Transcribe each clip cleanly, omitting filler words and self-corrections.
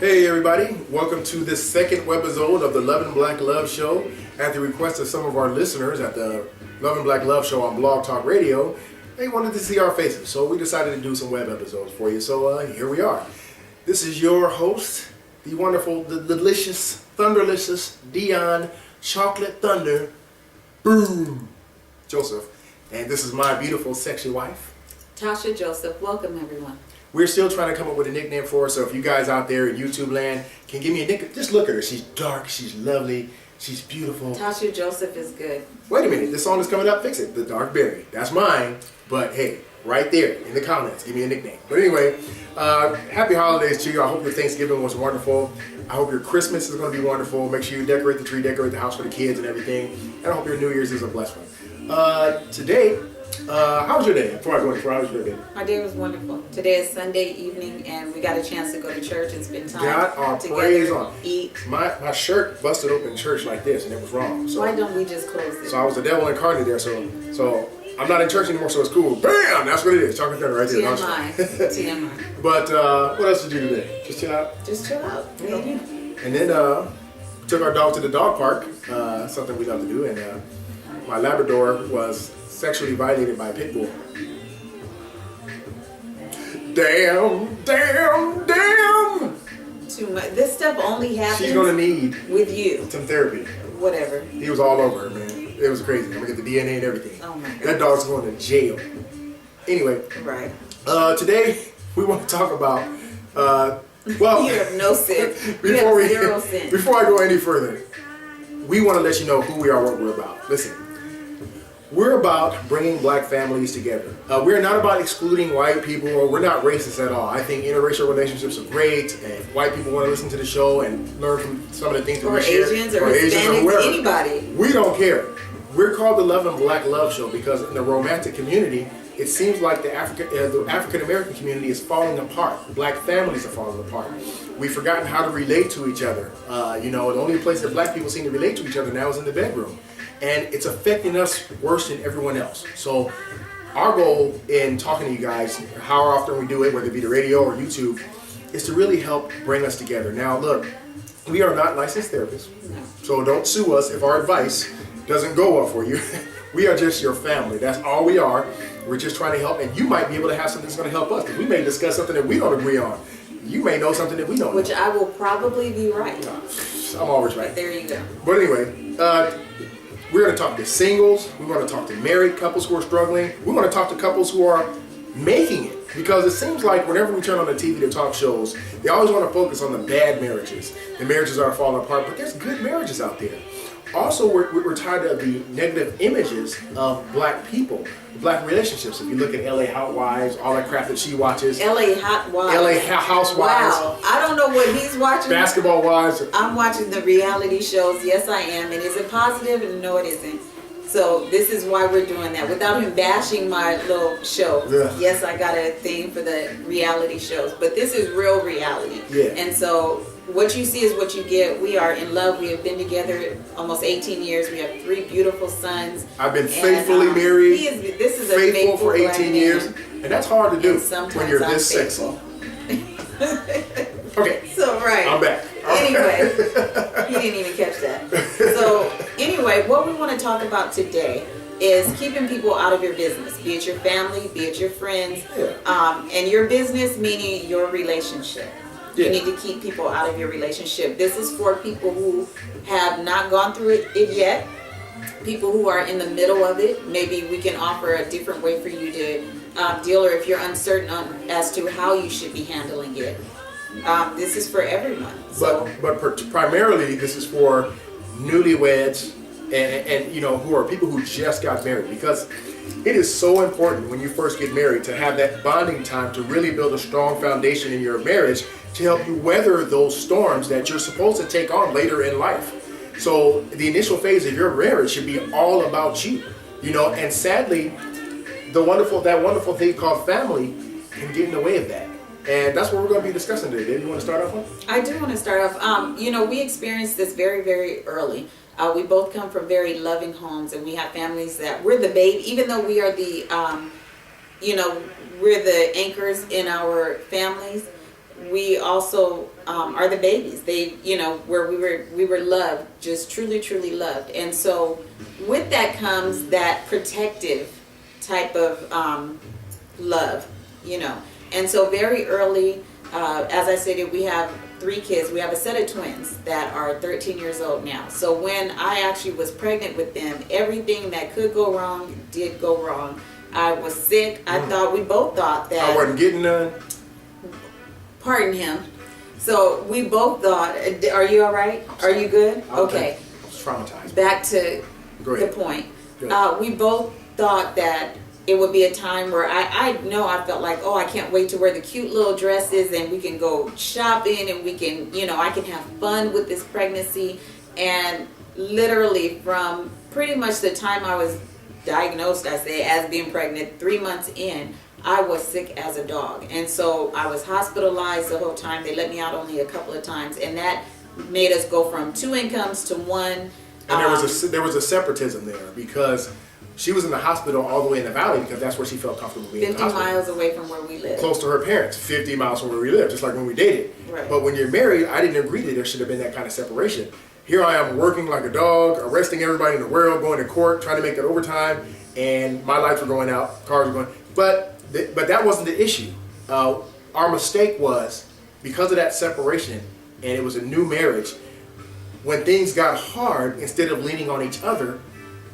Hey everybody, welcome to this second webisode of the Love and Black Love Show. At the request of some of our listeners at the Love and Black Love Show on Blog Talk Radio, they wanted to see our faces, so we decided to do some web episodes for you. So here we are. This is your host, the wonderful, the delicious, thunderlicious Dion Chocolate Thunder, boom, Joseph. And this is my beautiful, sexy wife, Tasha Joseph. Welcome everyone. We're still trying to come up with a nickname for her, so if you guys out there in YouTube land can give me a nickname, just look at her. She's dark, she's lovely, she's beautiful. Tasha Joseph is good. Wait a minute, this song is coming up, fix it. The Dark Berry. That's mine, but hey, right there in the comments, give me a nickname. But anyway, happy holidays to you. I hope your Thanksgiving was wonderful. I hope your Christmas is going to be wonderful. Make sure you decorate the tree, decorate the house for the kids and everything. And I hope your New Year's is a blessed one. Today, how was your day? Before I go any further, how was your day? My day was wonderful. Today is Sunday evening, and we got a chance to go to church and spend time God, our together, praise on. eat. My shirt busted open in church like this, and it was wrong. So, why don't we just close it? So I was the devil incarnate there. So I'm not in church anymore, so it's cool. Bam! That's what it is. Chocolate Thunder right there. TMI. TMI. But what else did you do today? Just chill out? Just chill out. You know? And then took our dog to the dog park, something we love to do, and my Labrador was sexually violated by a pit bull. Damn! Too much. This stuff only happens. She's gonna need with you. some therapy. Whatever. He was all over her, man. It was crazy. I'm gonna get the DNA and everything. Oh my God. That dog's going to jail. Anyway. Right. Today we want to talk about. Well, you have no sin. Before zero sin. Before I go any further, we want to let you know who we are, what we're about. Listen. We're about bringing black families together. We're not about excluding white people, or we're not racist at all. I think interracial relationships are great, and if white people want to listen to the show and learn from some of the things that we share, Asians or Hispanics, whoever, anybody. We don't care. We're called the Love and Black Love Show because in the romantic community, it seems like the African American community is falling apart. Black families are falling apart. We've forgotten how to relate to each other. The only place that black people seem to relate to each other now is in the bedroom. And it's affecting us worse than everyone else. So our goal in talking to you guys, how often we do it, whether it be the radio or YouTube, is to really help bring us together. Now look, we are not licensed therapists, so don't sue us if our advice doesn't go well for you. We are just your family. That's all we are. We're just trying to help, and you might be able to have something that's going to help us, because we may discuss something that we don't agree on. You may know something that we don't know. Which I will probably be right. I'm always right. But there you go. But anyway, we're going to talk to singles. We want to talk to married couples who are struggling. We want to talk to couples who are making it. Because it seems like whenever we turn on the TV to talk shows, they always want to focus on the bad marriages. The marriages are falling apart, but there's good marriages out there. Also, we're tired of the negative images of black people, black relationships. If you look at LA Housewives, all that crap that she watches. LA Housewives. LA Housewives. Wow. I don't know what he's watching. Basketball Wives. I'm watching the reality shows. Yes, I am. And is it positive? No, it isn't. So this is why we're doing that. Without him bashing my little show. Yeah. Yes, I got a thing for the reality shows. But this is real reality. Yeah. And so what you see is what you get. We are in love. We have been together almost 18 years. We have 3 beautiful sons. I've been faithfully married. This is faithful for 18 years. And that's hard to do when you're this sexy. Okay. So, right. I'm back. Anyway, he didn't even catch that. So, anyway, what we want to talk about today is keeping people out of your business, be it your family, be it your friends, and your business meaning your relationship. Yeah. You need to keep people out of your relationship. This is for people who have not gone through it yet, people who are in the middle of it. Maybe we can offer a different way for you to deal, or if you're uncertain as to how you should be handling it. This is for everyone. So. But primarily this is for newlyweds and who are people who just got married, because it is so important when you first get married to have that bonding time to really build a strong foundation in your marriage to help you weather those storms that you're supposed to take on later in life. So the initial phase of your marriage should be all about you, and sadly, that wonderful thing called family can get in the way of that. And that's what we're going to be discussing today. Dave, you want to start off on? I do want to start off. We experienced this very, very early. We both come from very loving homes, and we have families that we're the baby, even though we are the, we're the anchors in our families. we also are the babies. They, where we were loved, just truly, truly loved. And so with that comes that protective type of love, And so very early, as I stated, we have 3 kids. We have a set of twins that are 13 years old now. So when I actually was pregnant with them, everything that could go wrong did go wrong. I was sick. We both thought that I wasn't getting none. Pardon him. So we both thought, are you all right? Are you good? Okay. I was traumatized. Back to the point. We both thought that it would be a time where I felt like, I can't wait to wear the cute little dresses and we can go shopping and we can, I can have fun with this pregnancy. And literally from pretty much the time I was diagnosed, as being pregnant, 3 months in, I was sick as a dog. And so I was hospitalized the whole time. They let me out only a couple of times. And that made us go from 2 incomes to 1. And there was a separatism there because she was in the hospital all the way in the valley because that's where she felt comfortable being. 50 miles away from where we live. Close to her parents, 50 miles from where we live, just like when we dated. Right. But when you're married, I didn't agree that there should have been that kind of separation. Here I am working like a dog, arresting everybody in the world, going to court, trying to make that overtime, and my lights were going out, cars were going. But that wasn't the issue. Our mistake was because of that separation, and it was a new marriage. When things got hard, instead of leaning on each other,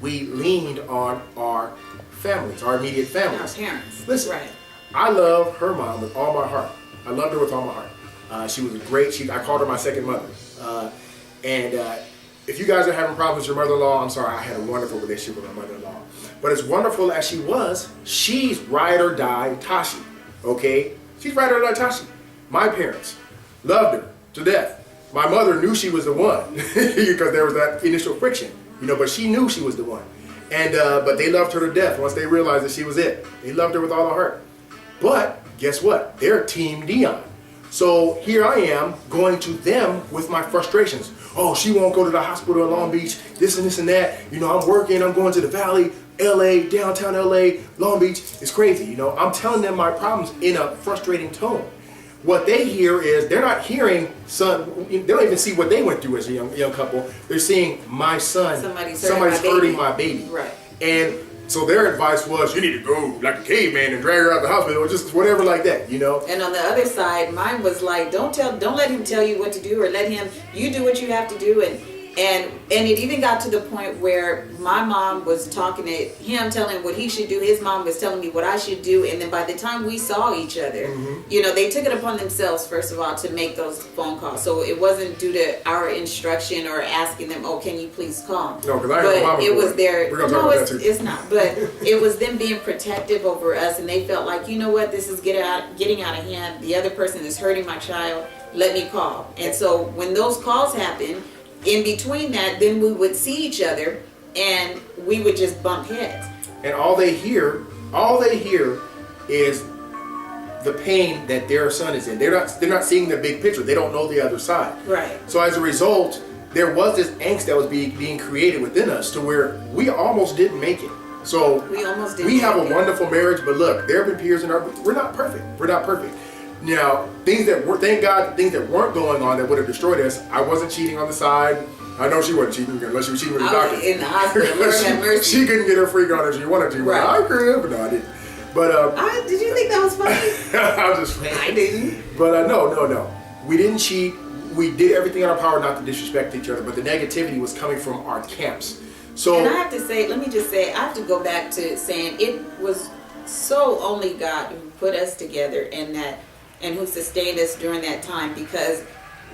we leaned on our families, our immediate families. Our parents. Listen, right. I love her mom with all my heart. I loved her with all my heart. She was a great. I called her my second mother. If you guys are having problems with your mother-in-law, I'm sorry. I had a wonderful relationship with my mother-in-law. But as wonderful as she was, she's ride or die Tashi. Okay, she's ride or die Tashi. My parents loved her to death. My mother knew she was the one because there was that initial friction, but she knew she was the one. And but they loved her to death once they realized that she was it. They loved her with all their heart. But guess what? They're Team Dion. So here I am going to them with my frustrations. Oh, she won't go to the hospital in Long Beach, this and this and that. I'm working, I'm going to the Valley, LA, downtown LA, Long Beach. It's crazy, I'm telling them my problems in a frustrating tone. What they hear is, they're not hearing they don't even see what they went through as a young couple. They're seeing my son, somebody's hurting my baby. Right. And so their advice was, you need to go like a caveman and drag her out of the hospital or just whatever like that, And on the other side, mine was like, don't let him tell you what to do, or you do what you have to do. And it even got to the point where my mom was talking to him, telling him what he should do. His mom was telling me what I should do. And then by the time we saw each other, they took it upon themselves, first of all, to make those phone calls. So it wasn't due to our instruction or asking them, can you please call? No, because I ain't a mama it was their, We're gonna talk about that too. It's not. But it was them being protective over us. And they felt like, this is getting out of hand. The other person is hurting my child. Let me call. And so when those calls happen, in between that, then we would see each other and we would just bump heads. And all they hear is the pain that their son is in. They're not seeing the big picture. They don't know the other side. Right. So as a result, there was this angst that was being created within us to where we almost didn't make it. So we have a wonderful marriage, but look, there have been periods we're not perfect. We're not perfect. Now, thank God, things that weren't going on that would have destroyed us. I wasn't cheating on the side. I know she wasn't cheating unless she was cheating with the doctor. In the hospital, Lord have mercy. She couldn't get her freak on if she wanted to. Right. I could, but no, I didn't. But did you think that was funny? I was just I didn't. But no. We didn't cheat. We did everything in our power not to disrespect each other, but the negativity was coming from our camps. So, and I have to say, I have to go back to saying it was so only God who put us together and who sustained us during that time, because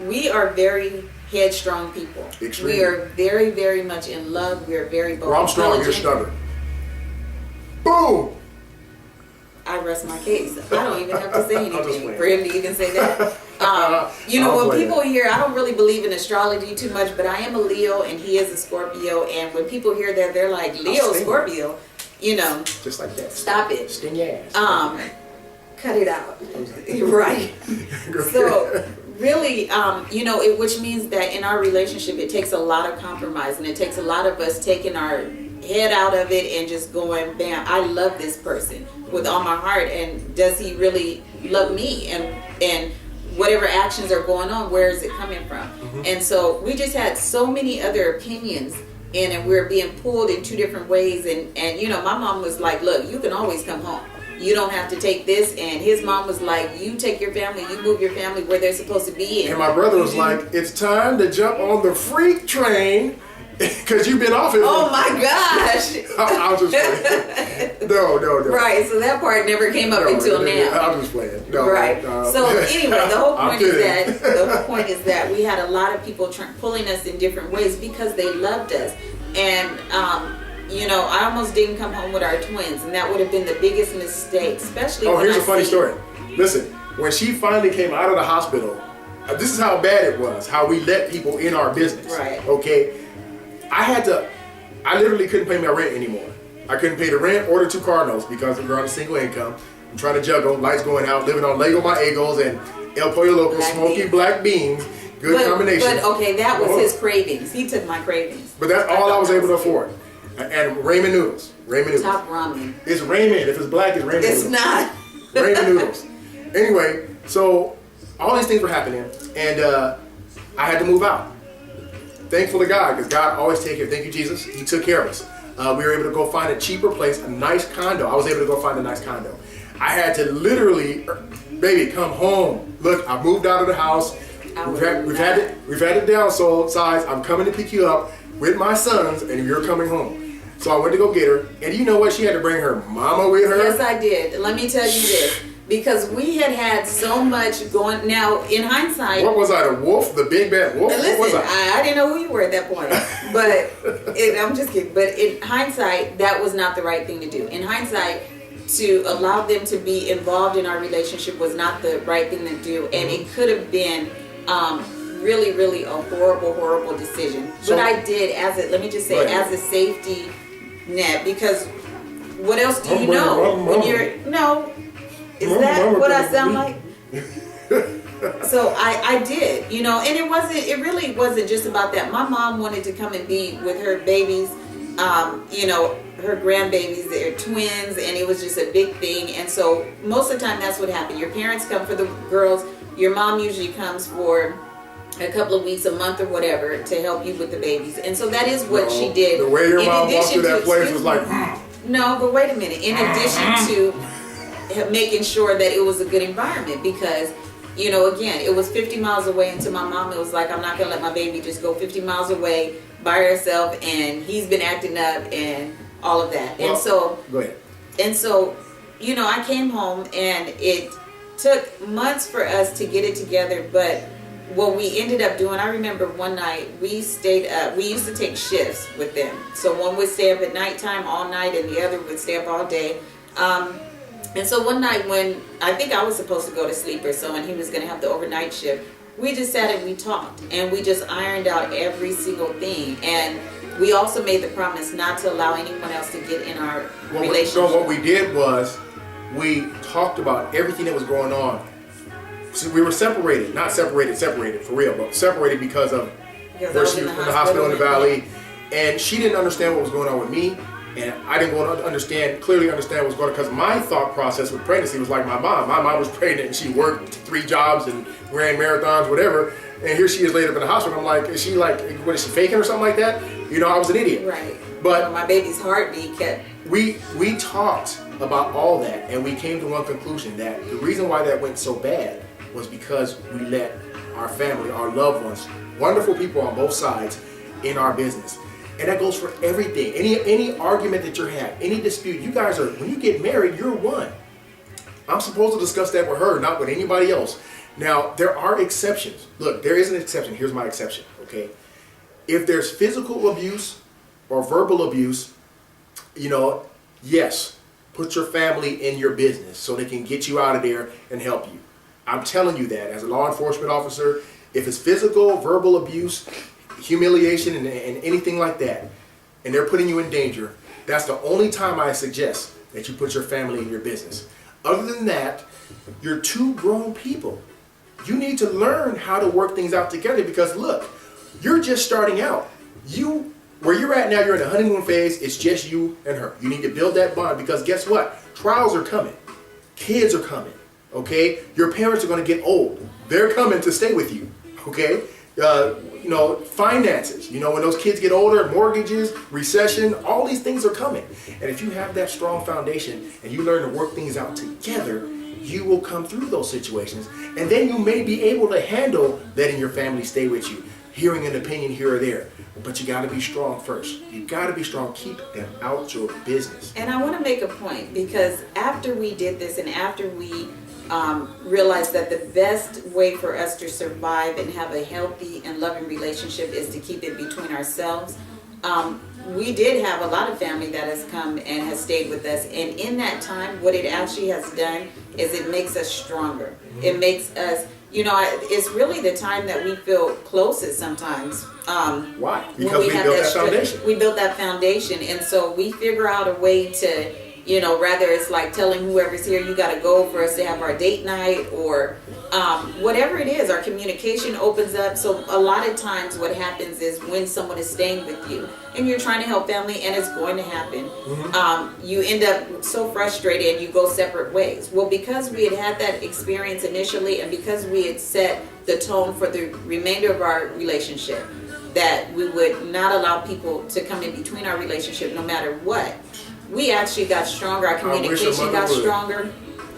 we are very headstrong people. Extremely. We are very, very much in love. We are very both I'm strong, you're stubborn. Boom! I rest my case. I don't even have to say anything for him to even say that. When people hear, I don't really believe in astrology too much, but I am a Leo and he is a Scorpio. And when people hear that, they're like, Leo, Scorpio, Just like that. Stop it. Sting your ass. Cut it out. Right. So really, which means that in our relationship, it takes a lot of compromise, and it takes a lot of us taking our head out of it and just going, bam, I love this person with all my heart, and does he really love me? And whatever actions are going on, where is it coming from? And so we just had so many other opinions, and we're being pulled in two different ways. And you know, my mom was like, look, you can always come home. You don't have to take this. And his mom was like, you take your family, you move your family where they're supposed to be. And my brother was like, it's time to jump on the freak train because you've been off it. Oh my gosh. I was just playing. No. Right, so that part never came up until now. I was just playing. No, right. So anyway, the whole point is that we had a lot of people pulling us in different ways because they loved us. And you know, I almost didn't come home with our twins, and that would have been the biggest mistake, especially. Oh, here's a funny story. Listen, when she finally came out of the hospital, this is how bad it was. How we let people in our business. Right. Okay. I literally couldn't pay my rent anymore. I couldn't pay the rent or the 2 car notes because we're on a single income. I'm trying to juggle, lights going out, living on Lego My Egos and El Pollo Loco smoky black beans. Good combination. But okay, that was his cravings. He took my cravings. But that's all I was able to afford. And ramen noodles. Top ramen. It's ramen. If it's black, it's ramen noodles. It's not. Ramen noodles. Anyway, so all these things were happening, and I had to move out. Thankful to God, because God always takes care. Thank you, Jesus. He took care of us. We were able to go find a cheaper place, a nice condo. I was able to go find a nice condo. I had to literally, baby, come home. Look, I moved out of the house. We've had it downsize. I'm coming to pick you up with my sons, and you're coming home. So I went to go get her, and you know what? She had to bring her mama with her. Yes, I did. Let me tell you this. Because we had so much going. Now, in hindsight, what was I, the wolf, the big bad wolf? Listen, what was I? I didn't know who you were at that point. But I'm just kidding. But in hindsight, that was not the right thing to do. In hindsight, to allow them to be involved in our relationship was not the right thing to do, and it could have been really, really a horrible decision. So, but I did as a safety net, because what else do you know when you're Is that what I sound like? So I did, you know, and it really wasn't just about that. My mom wanted to come and be with her babies, you know, her grandbabies, they're twins, and it was just a big thing. And so most of the time that's what happened. Your parents come for the girls, your mom usually comes for a couple of weeks, a month or whatever, to help you with the babies. And so that is what she did. The way your mom walked through that place was like, no, but wait a minute. In addition to making sure that it was a good environment, because, you know, again, it was 50 miles away, and to my mom it was like, I'm not gonna let my baby just go 50 miles away by herself, and he's been acting up and all of that. Well, and so go ahead. And so, you know, I came home, and it took months for us to get it together. But what we ended up doing, I remember one night we stayed up. We used to take shifts with them, so one would stay up at nighttime all night, and the other would stay up all day. And so one night when I think I was supposed to go to sleep or so, and he was going to have the overnight shift, we just sat and we talked, and we just ironed out every single thing. And we also made the promise not to allow anyone else to get in our relationship. So what we did was we talked about everything that was going on. So we were separated, not separated for real, but separated because of where she was in the hospital in the valley, and she didn't understand what was going on with me. And I didn't want to clearly understand what was going on, because my thought process with pregnancy was like my mom. My mom was pregnant and she worked 3 jobs and ran marathons, whatever. And here she is laid up in the hospital. I'm like, is she faking or something like that? You know, I was an idiot. Right. But my baby's heartbeat kept. We talked about all that, and we came to one conclusion, that the reason why that went so bad was because we let our family, our loved ones, wonderful people on both sides, in our business. And that goes for everything. Any argument that you're having, any dispute, you guys are, when you get married, you're one. I'm supposed to discuss that with her, not with anybody else. Now, there are exceptions. Look, there is an exception. Here's my exception, okay? If there's physical abuse or verbal abuse, you know, yes, put your family in your business so they can get you out of there and help you. I'm telling you that as a law enforcement officer, if it's physical, verbal abuse, humiliation, and anything like that, and they're putting you in danger, that's the only time I suggest that you put your family in your business. Other than that, you're 2 grown people. You need to learn how to work things out together, because look, you're just starting out. Where you're at now, you're in the honeymoon phase. It's just you and her. You need to build that bond, because guess what? Trials are coming. Kids are coming. Okay, your parents are going to get old. They're coming to stay with you. Okay, you know, finances. You know, when those kids get older, mortgages, recession, all these things are coming. And if you have that strong foundation and you learn to work things out together, you will come through those situations, and then you may be able to handle letting your family stay with you, hearing an opinion here or there. But you got to be strong first. You got to be strong. Keep them out your business. And I want to make a point, because after we did this and after we realized that the best way for us to survive and have a healthy and loving relationship is to keep it between ourselves, we did have a lot of family that has come and has stayed with us. And in that time, what it actually has done is it makes us stronger. It makes us, you know, it's really the time that we feel closest sometimes. Why? Because we built that foundation. We built that foundation. And so we figure out a way to, you know, rather it's like telling whoever's here, you got to go for us to have our date night, or whatever it is, our communication opens up. So a lot of times what happens is when someone is staying with you and you're trying to help family, and it's going to happen, you end up so frustrated and you go separate ways. Well, because we had that experience initially, and because we had set the tone for the remainder of our relationship, that we would not allow people to come in between our relationship no matter what, we actually got stronger. Our communication got stronger.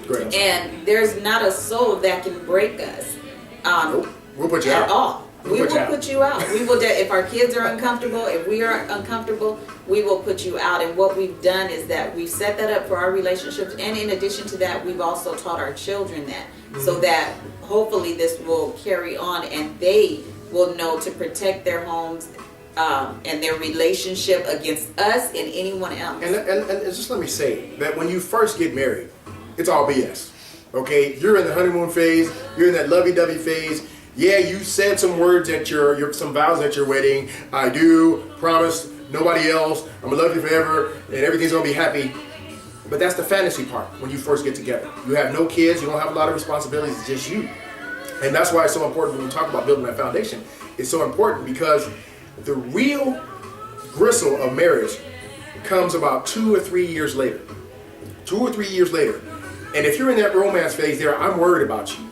Great. And there's not a soul that can break us Nope. We'll put you at out. all. We will put you out. We will. If our kids are uncomfortable, if we are uncomfortable, we will put you out. And what we've done is that we've set that up for our relationships. And in addition to that, we've also taught our children that, so that hopefully this will carry on and they will know to protect their homes and their relationship against us and anyone else. And just let me say that when you first get married, it's all BS. Okay, you're in the honeymoon phase. You're in that lovey-dovey phase. Yeah, you said some words at your some vows at your wedding. I do promise nobody else. I'm gonna love you forever, and everything's gonna be happy. But that's the fantasy part when you first get together. You have no kids. You don't have a lot of responsibilities. It's just you. And that's why it's so important when we talk about building that foundation. It's so important because the real gristle of marriage comes about 2 or 3 years later. 2 or 3 years later. And if you're in that romance phase there, I'm worried about you.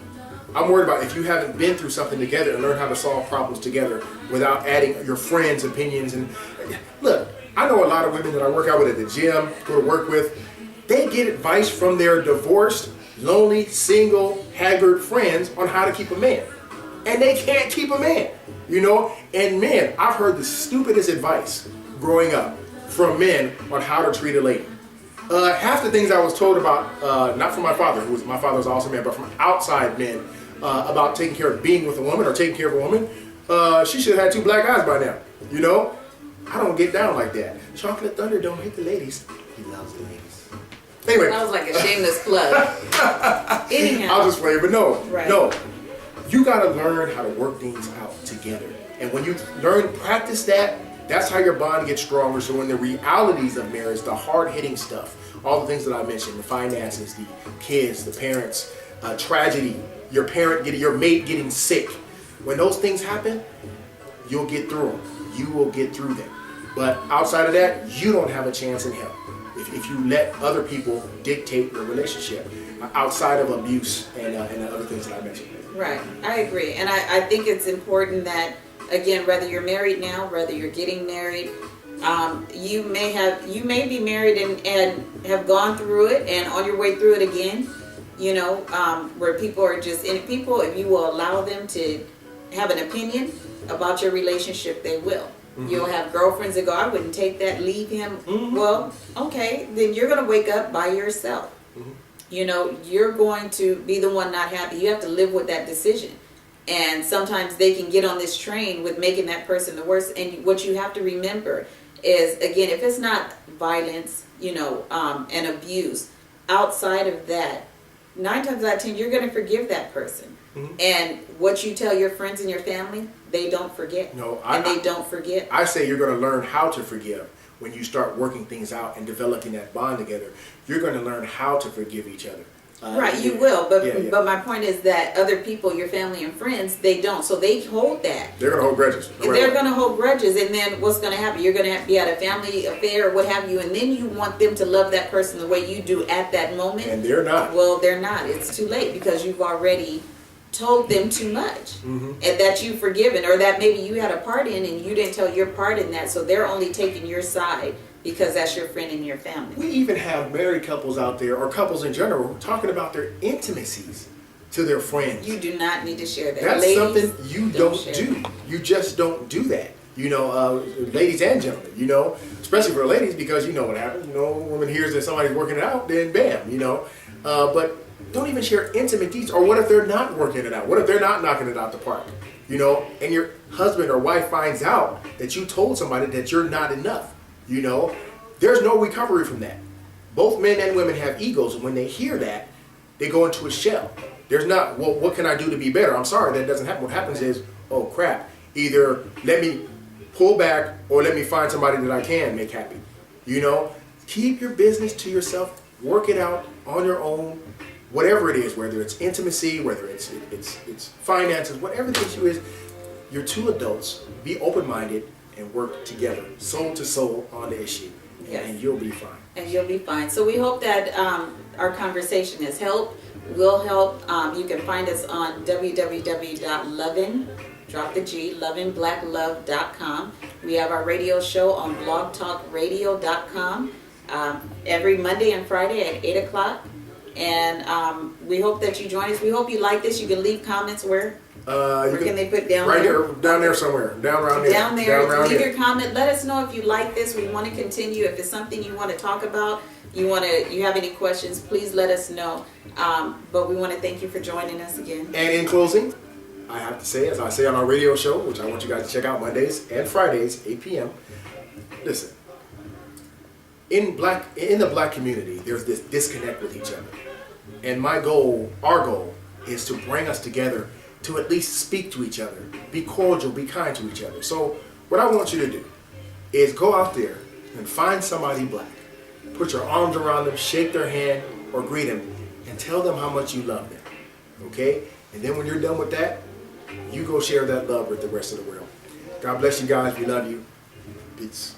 I'm worried about if you haven't been through something together and learned how to solve problems together without adding your friends' opinions. And look, I know a lot of women that I work out with at the gym, go to work with, they get advice from their divorced, lonely, single, haggard friends on how to keep a man. And they can't keep a man, you know? And men, I've heard the stupidest advice growing up from men on how to treat a lady. Half the things I was told about, not from my father, my father was an awesome man, but from outside men, about taking care of being with a woman or taking care of a woman, she should have had 2 black eyes by now, you know? I don't get down like that. Chocolate Thunder don't hit the ladies. He loves the ladies. Anyway. That was like a shameless plug. Anyhow. I'll just play, but no, right. No. You gotta learn how to work things out together. And when you practice that, that's how your bond gets stronger. So when the realities of marriage, the hard-hitting stuff, all the things that I mentioned, the finances, the kids, the parents, tragedy, your mate getting sick, when those things happen, you'll get through them. You will get through them. But outside of that, you don't have a chance in hell if you let other people dictate your relationship outside of abuse and the other things that I mentioned. Right, I agree. And I think it's important that, again, whether you're married now, whether you're getting married, you may be married and have gone through it and on your way through it again, you know, where people are just, and people, if you will allow them to have an opinion about your relationship, they will. Mm-hmm. You'll have girlfriends that go, I wouldn't take that, leave him. Mm-hmm. Well, okay, then you're going to wake up by yourself. Mm-hmm. You know, you're going to be the one not happy. You have to live with that decision. And sometimes they can get on this train with making that person the worst. And what you have to remember is, again, if it's not violence, you know, and abuse, outside of that, 9 times out of 10, you're going to forgive that person. Mm-hmm. And what you tell your friends and your family, they don't forget. No, they don't forget. I say you're going to learn how to forgive when you start working things out and developing that bond together. You're going to learn how to forgive each other. Right, you will, but Yeah, yeah. but my point is that other people, your family and friends, they don't. So they hold that. They're gonna hold grudges. They're going to hold grudges, and then what's going to happen? You're going to be at a family affair or what have you, and then you want them to love that person the way you do at that moment. And they're not. Well, they're not. It's too late because you've already told them too much, and that you've forgiven, or that maybe you had a part in and you didn't tell your part in that, so they're only taking your side because that's your friend and your family. We even have married couples out there, or couples in general, talking about their intimacies to their friends. You do not need to share that. That's Ladies, something you don't share do. that. You just don't do that. You know, ladies and gentlemen, you know, especially for ladies, because you know what happens. You know, a woman hears that somebody's working it out, then bam, you know. But don't even share intimate details. Or what if they're not working it out? What if they're not knocking it out the park? You know, and your husband or wife finds out that you told somebody that you're not enough. You know, there's no recovery from that. Both men and women have egos, and when they hear that, they go into a shell. There's not, well, what can I do to be better? I'm sorry, that doesn't happen. What happens is, oh crap, either let me pull back or let me find somebody that I can make happy. You know, keep your business to yourself, work it out on your own, whatever it is, whether it's intimacy, whether it's finances, whatever the issue is, you're two adults, be open-minded and work together, soul to soul on the issue, and you'll be fine. And you'll be fine. So we hope that our conversation has helped, will help. You can find us on lovinblacklove.com. We have our radio show on blogtalkradio.com every Monday and Friday at 8 o'clock. And we hope that you join us. We hope you like this. You can leave comments where can they put down right there? Down there somewhere. Down around there. Down there. Down around Leave there. your comment. Let us know if you like this. We want to continue. If it's something you want to talk about, you have any questions, please let us know. But we want to thank you for joining us again. And in closing, I have to say, as I say on our radio show, which I want you guys to check out Mondays and Fridays, 8 p.m. Listen, in the black community, there's this disconnect with each other. And our goal, is to bring us together to at least speak to each other, be cordial, be kind to each other. So what I want you to do is go out there and find somebody black. Put your arms around them, shake their hand, or greet them, and tell them how much you love them. Okay? And then when you're done with that, you go share that love with the rest of the world. God bless you guys. We love you. Peace.